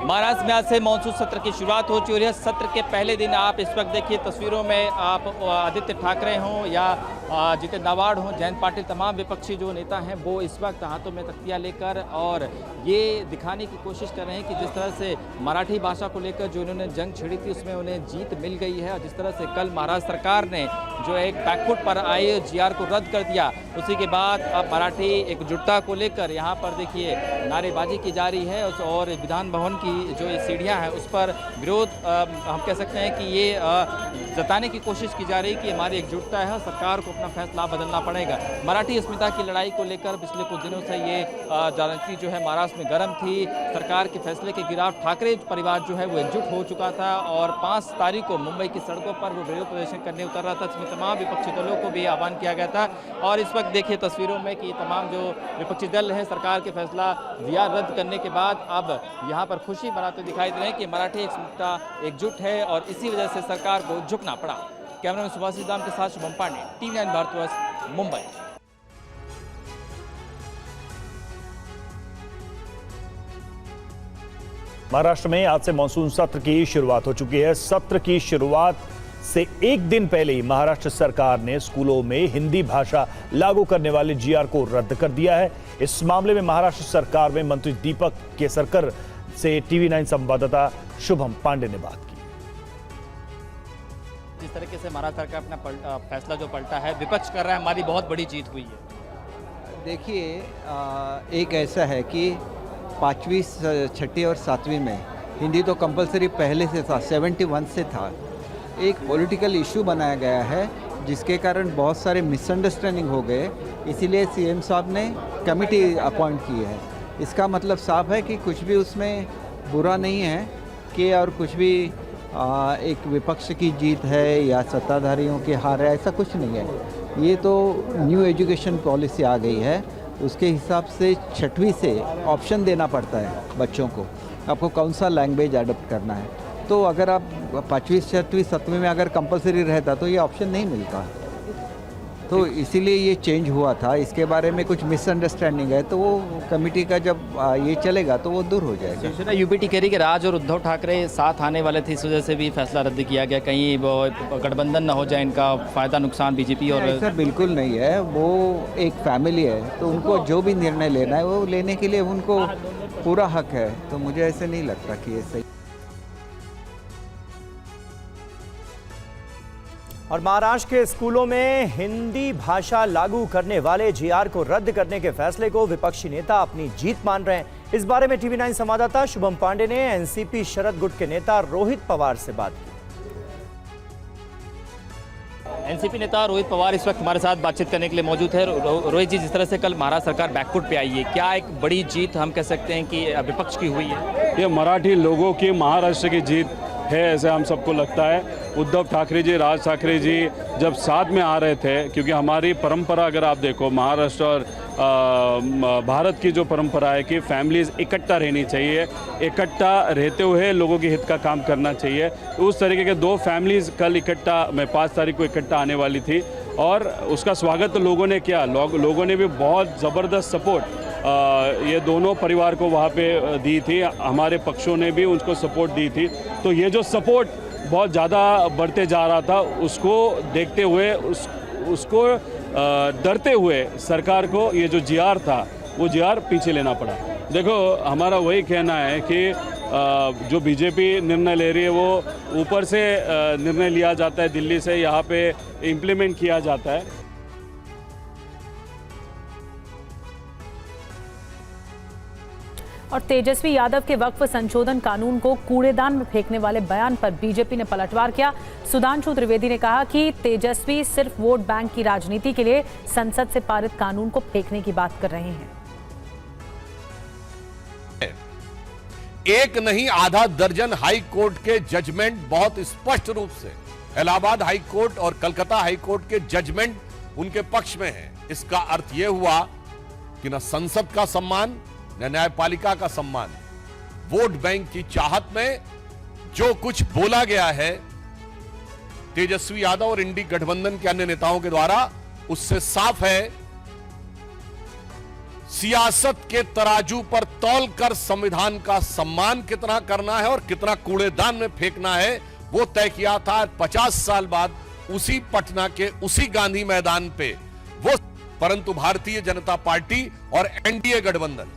महाराष्ट्र में आज से मानसून सत्र की शुरुआत हो चुकी है। सत्र के पहले दिन आप इस वक्त देखिए तस्वीरों में आप आदित्य ठाकरे हों या जितेंद्र आव्हाड हों, जयंत पाटिल, तमाम विपक्षी जो नेता हैं वो इस वक्त हाथों में तख्तियां लेकर और ये दिखाने की कोशिश कर रहे हैं कि जिस तरह से मराठी भाषा को लेकर जो इन्होंने जंग छिड़ी थी उसमें उन्हें जीत मिल गई है और जिस तरह से कल महाराष्ट्र सरकार ने जो एक बैकफुट पर आए GR को रद्द कर दिया, उसी के बाद अब मराठी एकजुटता को लेकर यहाँ पर देखिए नारेबाजी की जा रही है और विधान भवन की जो ये सीढ़ियाँ हैं उस पर विरोध हम कह सकते हैं कि ये जताने की कोशिश की जा रही है कि हमारी एकजुटता है, सरकार को अपना फैसला बदलना पड़ेगा। मराठी अस्मिता की लड़ाई को लेकर पिछले कुछ दिनों से ये राजनीति जो है महाराष्ट्र में गर्म थी। सरकार के फैसले के खिलाफ ठाकरे परिवार जो है वो एकजुट हो चुका था और 5 तारीख को मुंबई की सड़कों पर वो विरोध प्रदर्शन करने उतर रहा था, जिसमें तमाम विपक्षी दलों को भी आह्वान किया गया था। और इस वक्त देखिए तस्वीरों में कि तमाम जो विपक्षी दल हैं सरकार के फैसला GR रद्द करने के बाद अब यहाँ पर खुशी मनाते दिखाई दे रहे हैं कि मराठी अस्मिता एकजुट है और इसी वजह से सरकार को झुकना पड़ा। कैमरामैन सुभाष दाम के साथ शुभम पांडे, TV9 भारतवर्ष, मुंबई। महाराष्ट्र में आज से मानसून सत्र की शुरुआत हो चुकी है। सत्र की शुरुआत से एक दिन पहले ही महाराष्ट्र सरकार ने स्कूलों में हिंदी भाषा लागू करने वाले GR को रद्द कर दिया है। इस मामले में महाराष्ट्र सरकार में मंत्री दीपक केसरकर से TV9 संवाददाता शुभम पांडे ने बात की। जिस तरीके से महाराष्ट्र सरकार अपना फैसला जो पलटा है, विपक्ष कर रहा है हमारी बहुत बड़ी जीत हुई है। देखिए एक ऐसा है कि 5वीं, 6ठी और 7वीं में हिंदी तो कंपलसरी पहले से था, 71 से था। एक पॉलिटिकल इशू बनाया गया है जिसके कारण बहुत सारे मिसअंडरस्टैंडिंग हो गए, इसीलिए CM साहब ने कमेटी अपॉइंट की है। इसका मतलब साफ है कि कुछ भी उसमें बुरा नहीं है कि और कुछ भी एक विपक्ष की जीत है या सत्ताधारियों की हार है, ऐसा कुछ नहीं है। ये तो न्यू एजुकेशन पॉलिसी आ गई है, उसके हिसाब से 6वीं से ऑप्शन देना पड़ता है बच्चों को, आपको कौन सा लैंग्वेज अडॉप्ट करना है। तो अगर आप 5वीं, 6वीं, 7वीं में अगर कंपलसरी रहता तो ये ऑप्शन नहीं मिलता, तो इसीलिए ये चेंज हुआ था। इसके बारे में कुछ मिसअंडरस्टैंडिंग है तो वो कमेटी का जब ये चलेगा तो वो दूर हो जाएगा। शिवसेना यूपी टिकरी के राज और उद्धव ठाकरे साथ आने वाले थे, इस वजह से भी फैसला रद्द किया गया, कहीं वो गठबंधन न हो जाए, इनका फ़ायदा नुकसान बीजेपी और ऐसा बिल्कुल नहीं है। वो एक फैमिली है तो उनको जो भी निर्णय लेना है वो लेने के लिए उनको पूरा हक है, तो मुझे ऐसे नहीं लगता कि ये सही। और महाराष्ट्र के स्कूलों में हिंदी भाषा लागू करने वाले GR को रद्द करने के फैसले को विपक्षी नेता अपनी जीत मान रहे हैं। इस बारे में TV9 संवाददाता शुभम पांडे ने NCP शरद गुट के नेता रोहित पवार से बात की। NCP नेता रोहित पवार इस वक्त हमारे साथ बातचीत करने के लिए मौजूद है। रोहित जी, जिस तरह से कल महाराष्ट्र सरकार बैकफुट पे आई है, क्या एक बड़ी जीत हम कह सकते हैं कि विपक्ष की हुई है? ये मराठी लोगों की महाराष्ट्र की जीत है, ऐसे हम सबको लगता है। उद्धव ठाकरे जी, राज ठाकरे जी जब साथ में आ रहे थे, क्योंकि हमारी परंपरा अगर आप देखो महाराष्ट्र और भारत की जो परंपरा है कि फैमिलीज इकट्ठा रहनी चाहिए, इकट्ठा रहते हुए लोगों के हित का काम करना चाहिए। उस तरीके के 2 फैमिलीज कल इकट्ठा, मैं 5 तारीख को इकट्ठा आने वाली थी और उसका स्वागत लोगों ने किया। लोगों ने भी बहुत ज़बरदस्त सपोर्ट ये दोनों परिवार को वहाँ पे दी थी, हमारे पक्षों ने भी उनको सपोर्ट दी थी। तो ये जो सपोर्ट बहुत ज़्यादा बढ़ते जा रहा था, उसको देखते हुए उसको डरते हुए सरकार को ये जो GR था वो GR पीछे लेना पड़ा। देखो हमारा वही कहना है कि जो बीजेपी निर्णय ले रही है वो ऊपर से निर्णय लिया जाता है, दिल्ली से यहाँ पे इम्प्लीमेंट किया जाता है। और तेजस्वी यादव के वक्फ संशोधन कानून को कूड़ेदान में फेंकने वाले बयान पर बीजेपी ने पलटवार किया। सुधांशु त्रिवेदी ने कहा कि तेजस्वी सिर्फ वोट बैंक की राजनीति के लिए संसद से पारित कानून को फेंकने की बात कर रहे हैं। एक नहीं आधा दर्जन हाई कोर्ट के जजमेंट बहुत स्पष्ट रूप से इलाहाबाद हाई कोर्ट और कलकत्ता हाई कोर्ट के जजमेंट उनके पक्ष में है। इसका अर्थ यह हुआ कि न संसद का सम्मान न न्यायपालिका का सम्मान, वोट बैंक की चाहत में जो कुछ बोला गया है तेजस्वी यादव और इंडी गठबंधन के अन्य नेताओं के द्वारा, उससे साफ है सियासत के तराजू पर तौलकर संविधान का सम्मान कितना करना है और कितना कूड़ेदान में फेंकना है वो तय किया था। 50 साल बाद उसी पटना के उसी गांधी मैदान पे वो, परंतु भारतीय जनता पार्टी और एनडीए गठबंधन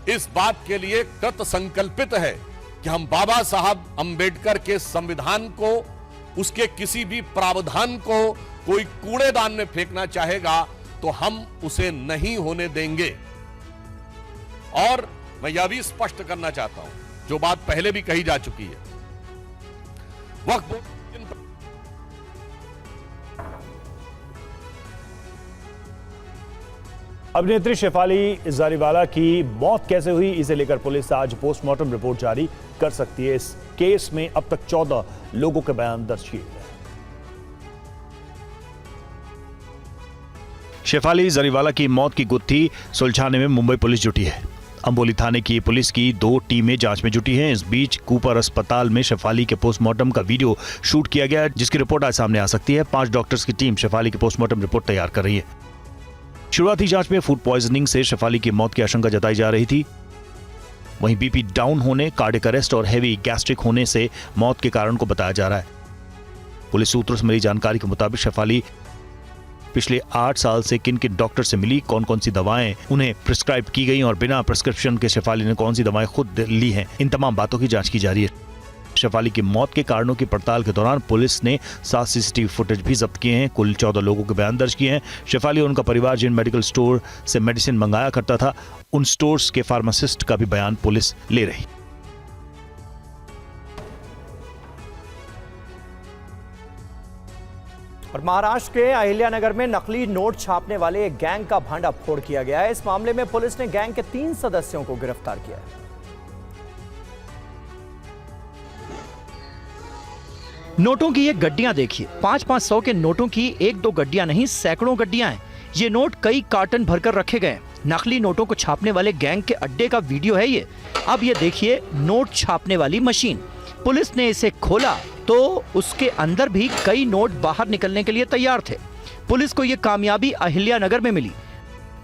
इस बात के लिए कृत संकल्पित है कि हम बाबा साहब अंबेडकर के संविधान को, उसके किसी भी प्रावधान को कोई कूड़ेदान में फेंकना चाहेगा तो हम उसे नहीं होने देंगे। और मैं यह भी स्पष्ट करना चाहता हूं, जो बात पहले भी कही जा चुकी है, वक्फ बोर्ड अभिनेत्री शेफाली जारीवाला की मौत कैसे हुई, इसे लेकर पुलिस आज पोस्टमार्टम रिपोर्ट जारी कर सकती है। इस केस में अब तक 14 लोगों के बयान दर्ज किए गए। शेफाली जारीवाला की मौत की गुत्थी सुलझाने में मुंबई पुलिस जुटी है। अंबोली थाने की पुलिस की 2 टीमें जांच में जुटी हैं। इस बीच कूपर अस्पताल में शेफाली के पोस्टमार्टम का वीडियो शूट किया गया, जिसकी रिपोर्ट आज सामने आ सकती है। 5 डॉक्टर्स की टीम शेफाली की पोस्टमार्टम रिपोर्ट तैयार कर रही है। शुरुआती जांच में फूड पॉइजनिंग से शेफाली की मौत की आशंका जताई जा रही थी। वहीं बीपी डाउन होने, कार्डियक अरेस्ट और हेवी गैस्ट्रिक होने से मौत के कारण को बताया जा रहा है। पुलिस सूत्रों से मिली जानकारी के मुताबिक शेफाली पिछले 8 साल से किन किन डॉक्टर से मिली, कौन कौन सी दवाएं उन्हें प्रिस्क्राइब की गई और बिना प्रिस्क्रिप्शन के शेफाली ने कौन सी दवाएं खुद ली हैं, इन तमाम बातों की जांच की जा रही है। शेफाली की मौत के कारणों की पड़ताल के दौरान पुलिस ने 7 सीसीटीवी फुटेज भी जब्त किए हैं। कुल 14 लोगों के बयान दर्ज किए हैं। शेफाली और उनका परिवार जिन मेडिकल स्टोर से मेडिसिन मंगाया करता था, उन स्टोर्स के फार्मासिस्ट का भी बयान पुलिस ले रही। और महाराष्ट्र के अहिल्यानगर में नकली नोट छापने वाले एक गैंग का भांडाफोड़ किया गया है। इस मामले में पुलिस ने गैंग के 3 सदस्यों को गिरफ्तार किया है। नोटों की ये गड्डियां देखिए, 5-500 के नोटों की 1-2 गड्डियां नहीं, सैकड़ों गड्डियां हैं। ये नोट कई कार्टन भरकर रखे गए। नकली नोटों को छापने वाले गैंग के अड्डे का वीडियो है ये। अब ये देखिए नोट छापने वाली मशीन। पुलिस ने इसे खोला तो उसके अंदर भी कई नोट बाहर निकलने के लिए तैयार थे। पुलिस को ये कामयाबी अहिल्यानगर में मिली।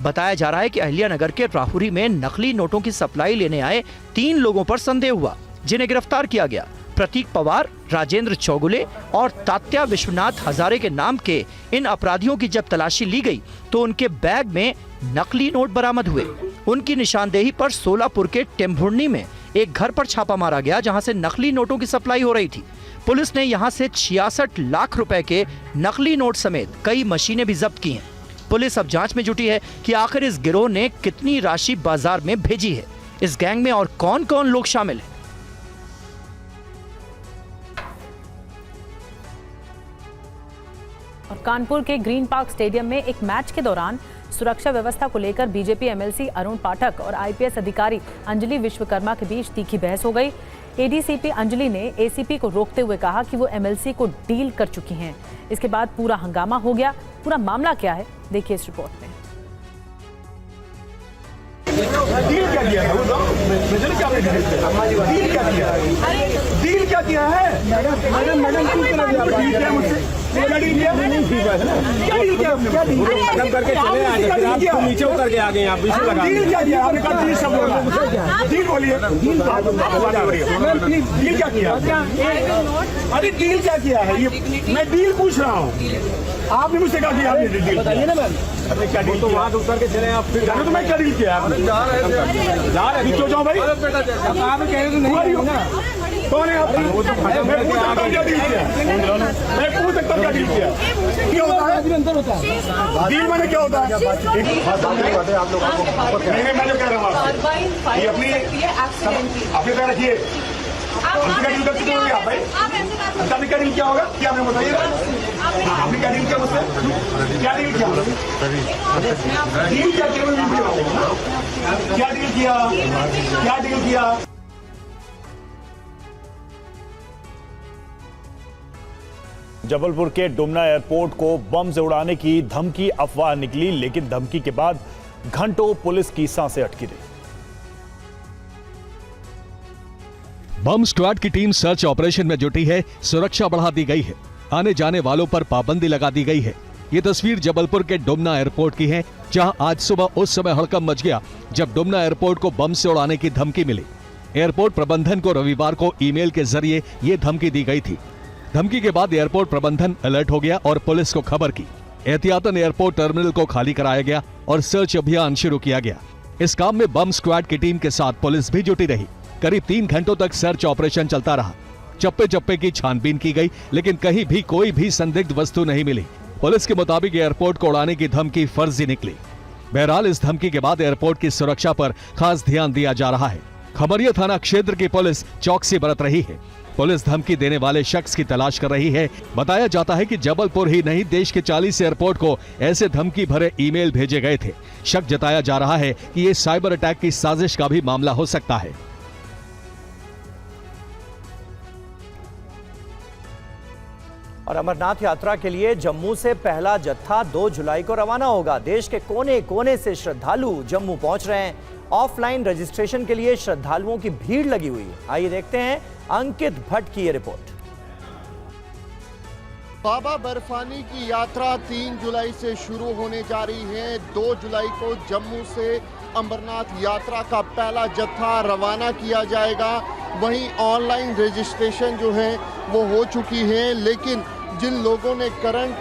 बताया जा रहा है कि अहिल्यानगर के राहुरी में नकली नोटों की सप्लाई लेने आए 3 लोगों पर संदेह हुआ, जिन्हें गिरफ्तार किया गया। प्रतीक पवार, राजेंद्र चौगुले और तात्या विश्वनाथ हजारे के नाम के इन अपराधियों की जब तलाशी ली गई तो उनके बैग में नकली नोट बरामद हुए। उनकी निशानदेही पर सोलापुर के टेम्भुर्नी में एक घर पर छापा मारा गया, जहां से नकली नोटों की सप्लाई हो रही थी। पुलिस ने यहां से 66 लाख रुपए के नकली नोट समेत कई मशीनें भी जब्त की हैं। पुलिस अब जांच में जुटी है कि आखिर इस गिरोह ने कितनी राशि बाजार में भेजी है। इस गैंग में और कौन कौन लोग शामिल हैं। और कानपुर के ग्रीन पार्क स्टेडियम में एक मैच के दौरान सुरक्षा व्यवस्था को लेकर बीजेपी एमएलसी अरुण पाठक और आईपीएस अधिकारी अंजलि विश्वकर्मा के बीच तीखी बहस हो गई। एडीसीपी अंजलि ने एसीपी को रोकते हुए कहा कि वो एमएलसी को डील कर चुकी हैं। इसके बाद पूरा हंगामा हो गया। पूरा मामला क्या है, देखिए इस रिपोर्ट में। डील क्या किया है? डील क्या किया है? मैडम डील क्या मुझसे? क्या डील किया? क्या डील किया? मैडम करके चले आए, फिर आप नीचे उतर के आ गए, आप पीछे लगा। डील क्या किया? आपने कहा डील सब बोला। डील बोलिए। डील क्या किया? अरे डील क्या किया है? ये मैं डील पूछ रहा हूँ। आपने मुझसे कहा कि आपने डील बताइए ना मैम। अरे क्या डील? तो वहाँ उतर के चले आप फिर तो मैं क्या डील किया? जा रहे क्यों जाऊँ भाई? आप कह रहे नहीं हो ना। कौन है आप? वो तो मैं पूछ सकता हूँ क्या डील किया? मैं पूछ सकता हूँ क्या डील किया? क्या होता है? अंदर होता है डील मैंने क्या होता है? आप लोग नहीं, मैं जो कह रहा हूँ आपसे अपनी तरह रखिए। हमसे क्या डील कर चुके होंगे आप भाई? हमसे क्या डील क्या होगा? क्या हमें बताइए? आपने क्या डील किया मुझसे? क्या डील किया? डील क्या किया? क्या डील किया? क्या डील किया? जबलपुर के डुमना एयरपोर्ट को बम से उड़ाने की धमकी अफवाह निकली, लेकिन धमकी के बाद घंटों पुलिस की सांसें अटकी रही। बम स्क्वाड की टीम सर्च ऑपरेशन में जुटी है। सुरक्षा बढ़ा दी गई है। आने जाने वालों पर पाबंदी लगा दी गई है। ये तस्वीर जबलपुर के डुमना एयरपोर्ट की है, जहां आज सुबह उस समय हड़कंप मच गया जब डुमना एयरपोर्ट को बम से उड़ाने की धमकी मिली। एयरपोर्ट प्रबंधन को रविवार को ईमेल के जरिए ये धमकी दी गई थी। धमकी के बाद एयरपोर्ट प्रबंधन अलर्ट हो गया और पुलिस को खबर की। एहतियातन एयरपोर्ट टर्मिनल को खाली कराया गया और सर्च अभियान शुरू किया गया। इस काम में बम स्क्वाड की टीम के साथ पुलिस भी जुटी रही। करीब 3 घंटों तक सर्च ऑपरेशन चलता रहा। चप्पे चप्पे की छानबीन की गई, लेकिन कहीं भी कोई भी संदिग्ध वस्तु नहीं मिली। पुलिस के मुताबिक एयरपोर्ट को उड़ाने की धमकी फर्जी निकली। बहरहाल इस धमकी के बाद एयरपोर्ट की सुरक्षा पर खास ध्यान दिया जा रहा है। खमरिया थाना क्षेत्र की पुलिस चौकसी बरत रही है। पुलिस धमकी देने वाले शख्स की तलाश कर रही है। बताया जाता है कि जबलपुर ही नहीं, देश के 40 एयरपोर्ट को ऐसे धमकी भरे ईमेल भेजे गए थे। शक जताया जा रहा है कि ये साइबर अटैक की साजिश का भी मामला हो सकता है। और अमरनाथ यात्रा के लिए जम्मू से पहला जत्था 2 जुलाई को रवाना होगा। देश के कोने कोने से श्रद्धालु जम्मू पहुंच रहे हैं। ऑफलाइन रजिस्ट्रेशन के लिए श्रद्धालुओं की भीड़ लगी हुई है। आइए देखते हैं अंकित भट्ट की ये रिपोर्ट। बाबा बर्फानी की यात्रा 3 जुलाई से शुरू होने जा रही है। 2 जुलाई को जम्मू से अमरनाथ यात्रा का पहला जत्था रवाना किया जाएगा। वहीं ऑनलाइन रजिस्ट्रेशन जो है वो हो चुकी है, लेकिन जिन लोगों ने करंट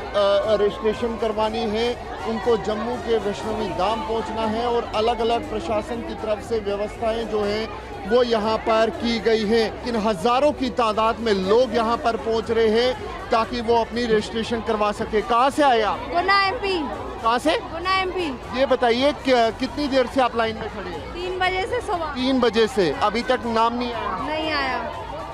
रजिस्ट्रेशन करवानी है उनको जम्मू के वैष्णवी धाम पहुंचना है और अलग अलग प्रशासन की तरफ से व्यवस्थाएं जो हैं वो यहाँ पर की गई हैं। लेकिन हजारों की तादाद में लोग यहाँ पर पहुँच रहे हैं ताकि वो अपनी रजिस्ट्रेशन करवा सके। कहाँ से आए आप? गुना एमपी। कहाँ से? गुना एमपी। ये बताइए कितनी देर से आप लाइन में खड़े हैं? 3 बजे से सुबह। 3 बजे से अभी तक नाम नहीं आया? नहीं आया।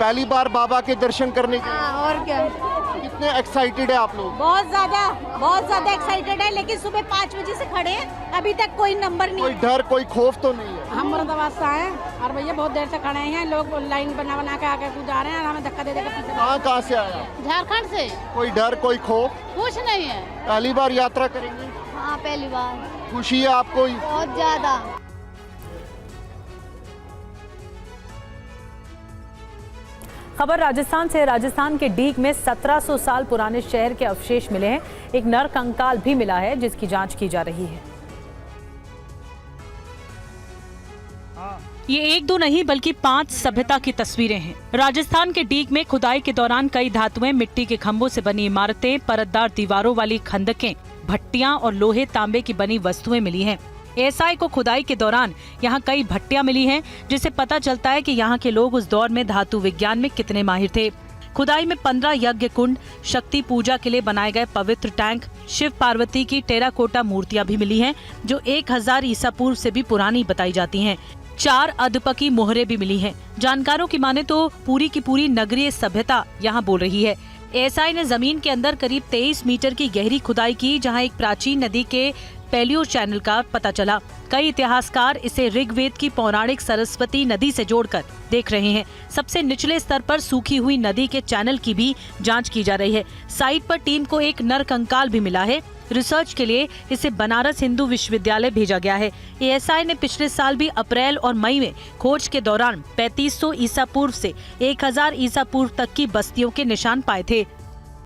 पहली बार बाबा के दर्शन करने के? हाँ, और क्या। कितने एक्साइटेड है आप लोग? बहुत ज्यादा एक्साइटेड है, लेकिन सुबह 5 बजे से खड़े हैं, अभी तक कोई नंबर नहीं। कोई डर कोई खौफ तो नहीं है? हम मुरादाबाद से आए और भैया बहुत देर से खड़े हैं, लोग लाइन बना के आगे जा रहे हैं, हमें धक्का दे देकर पीछे। कहाँ से आया? झारखंड से। कोई डर कोई खौफ? कुछ नहीं है। पहली बार यात्रा करेंगे? हाँ, पहली बार। खुशी है आपको? बहुत ज्यादा। खबर राजस्थान से। राजस्थान के डीग में 1700 साल पुराने शहर के अवशेष मिले हैं। एक नर कंकाल भी मिला है जिसकी जांच की जा रही है। ये 1-2 नहीं बल्कि 5 सभ्यता की तस्वीरें हैं। राजस्थान के डीग में खुदाई के दौरान कई धातुएं, मिट्टी के खंभों से बनी इमारतें, परतदार दीवारों वाली खंदकें, भट्टियां और लोहे तांबे की बनी वस्तुएं मिली हैं। एएसआई को खुदाई के दौरान यहाँ कई भट्टियां मिली हैं, जिससे पता चलता है कि यहाँ के लोग उस दौर में धातु विज्ञान में कितने माहिर थे। खुदाई में 15 यज्ञ कुंड, शक्ति पूजा के लिए बनाए गए पवित्र टैंक, शिव पार्वती की टेराकोटा मूर्तियां भी मिली हैं, जो 1000 ईसा पूर्व से भी पुरानी बताई जाती हैं। 4 अधपकी मोहरे भी मिली हैं। जानकारों की माने तो पूरी की पूरी नगरीय सभ्यता यहाँ बोल रही है। एएसआई ने जमीन के अंदर करीब 23 मीटर की गहरी खुदाई की, जहां एक प्राचीन नदी के पैलियो चैनल का पता चला। कई इतिहासकार इसे ऋग्वेद की पौराणिक सरस्वती नदी से जोड़कर देख रहे हैं। सबसे निचले स्तर पर सूखी हुई नदी के चैनल की भी जांच की जा रही है। साइट पर टीम को एक नर कंकाल भी मिला है। रिसर्च के लिए इसे बनारस हिंदू विश्वविद्यालय भेजा गया है। एएसआई ने पिछले साल भी अप्रैल और मई में खोज के दौरान 3500 ईसा पूर्व से 1000 ईसा पूर्व तक की बस्तियों के निशान पाए थे।